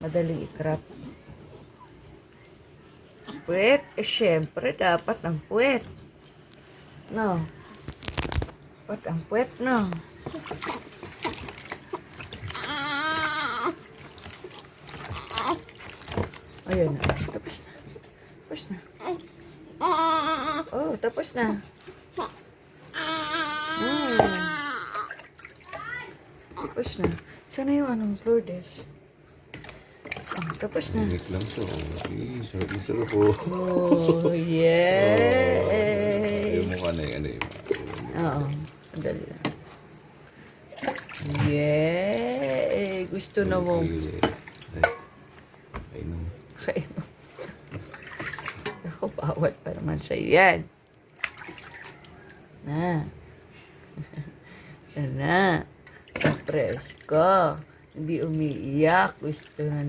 Madaling ikrap. Puwet. Syempre, dapat ang puwet. No. Dapat ang puwet, no. Ayun na. Tapos na. Tapos na. Oh, tapos na. Tapos na. Sana yung anong Lourdes? Oh, tapos na. Init lang to. Sarap na sarap po. Oh, yay! Yung mukha na yung Oo. Madali lang. Yay! Gusto na mo. Ay, no. Ako, bawat pa naman sa'yo yan. Na. Na. Press ko. Hindi umiiyak. Gusto na